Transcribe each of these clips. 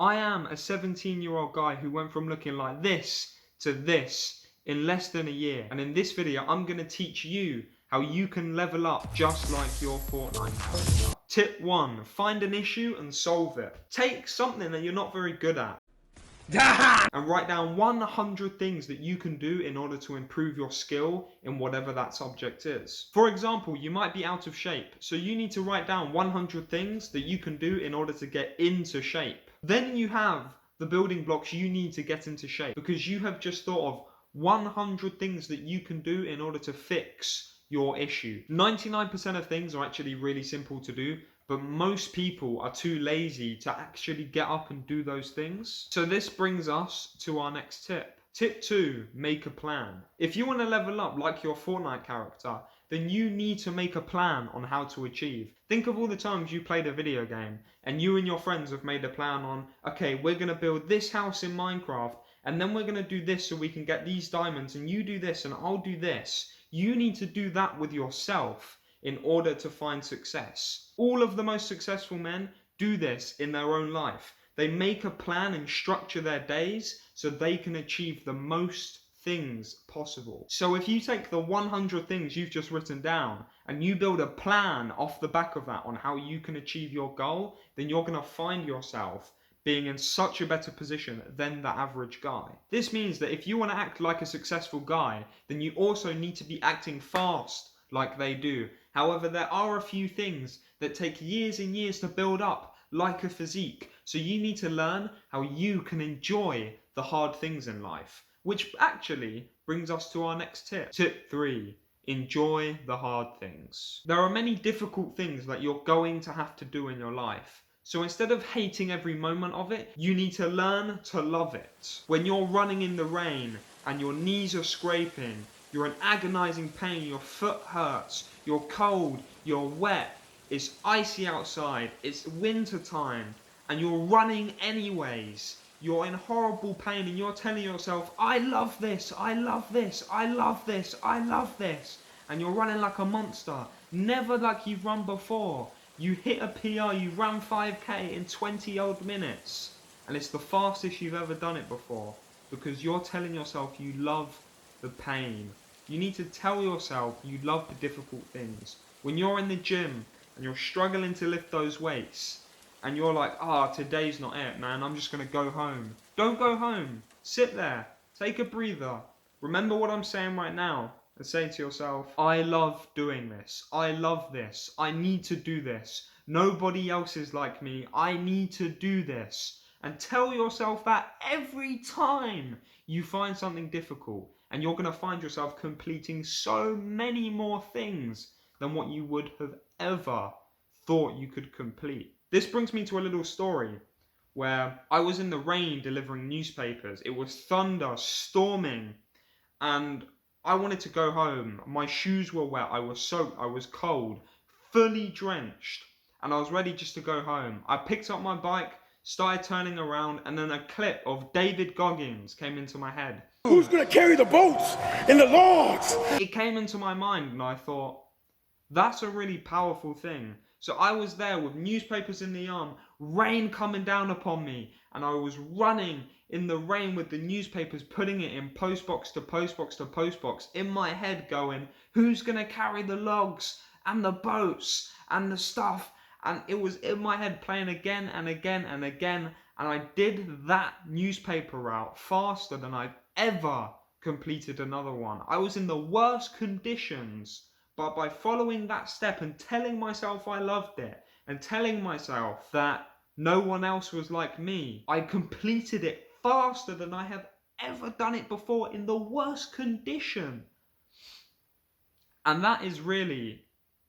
I am a 17-year-old guy who went from looking like this to this in less than a year. And in this video, I'm going to teach you how you can level up just like your Fortnite character. Tip 1, find an issue and solve it. Take something that you're not very good at and write down 100 things that you can do in order to improve your skill in whatever that subject is. For example, you might be out of shape, so you need to write down 100 things that you can do in order to get into shape. Then you have the building blocks you need to get into shape, because you have just thought of 100 things that you can do in order to fix your issue. 99% of things are actually really simple to do, but most people are too lazy to actually get up and do those things. So this brings us to our next tip. Tip 2, make a plan. If you want to level up like your Fortnite character, then you need to make a plan on how to achieve. Think of all the times you played a video game and you and your friends have made a plan on, okay, we're going to build this house in Minecraft and then we're going to do this so we can get these diamonds, and you do this and I'll do this. You need to do that with yourself in order to find success. All of the most successful men do this in their own life. They make a plan and structure their days so they can achieve the most things possible. So if you take the 100 things you've just written down and you build a plan off the back of that on how you can achieve your goal, then you're going to find yourself being in such a better position than the average guy. This means that if you want to act like a successful guy, then you also need to be acting fast like they do. However, there are a few things that take years and years to build up, like a physique. So you need to learn how you can enjoy the hard things in life, which actually brings us to our next tip. Tip 3, enjoy the hard things. There are many difficult things that you're going to have to do in your life. So instead of hating every moment of it, you need to learn to love it. When you're running in the rain and your knees are scraping, you're in agonizing pain, your foot hurts, you're cold, you're wet, it's icy outside, it's winter time, and you're running anyways. You're in horrible pain and you're telling yourself, I love this, I love this, I love this, I love this. And you're running like a monster, never like you've run before. You hit a PR, you ran 5k in 20 odd minutes. And it's the fastest you've ever done it before, because you're telling yourself you love the pain. You need to tell yourself you love the difficult things. When you're in the gym and you're struggling to lift those weights and you're like, today's not it, man, I'm just going to go home. Don't go home. Sit there. Take a breather. Remember what I'm saying right now and say to yourself, I love doing this. I love this. I need to do this. Nobody else is like me. I need to do this. And tell yourself that every time you find something difficult. And you're going to find yourself completing so many more things than what you would have ever thought you could complete. This brings me to a little story where I was in the rain delivering newspapers. It was thunder, storming, and I wanted to go home. My shoes were wet, I was soaked, I was cold, fully drenched, and I was ready just to go home. I picked up my bike, started turning around, and then a clip of David Goggins came into my head. Who's gonna carry the boats and the logs? It came into my mind and I thought, that's a really powerful thing. So I was there with newspapers in the arm, rain coming down upon me, and I was running in the rain with the newspapers, putting it in postbox to postbox to postbox, in my head going, who's gonna carry the logs and the boats and the stuff? And it was in my head playing again and again and again, and I did that newspaper route faster than I've ever completed another one. I was in the worst conditions, but by following that step and telling myself I loved it, and telling myself that no one else was like me, I completed it faster than I have ever done it before in the worst condition. And that is really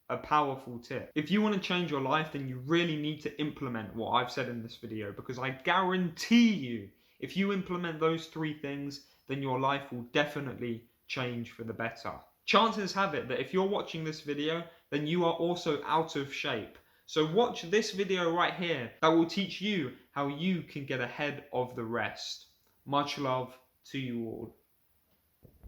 a powerful tip. If you want to change your life, then you really need to implement what I've said in this video, because I guarantee you, if you implement those 3 things, then your life will definitely change for the better. Chances have it that if you're watching this video, then you are also out of shape. So watch this video right here that will teach you how you can get ahead of the rest. Much love to you all.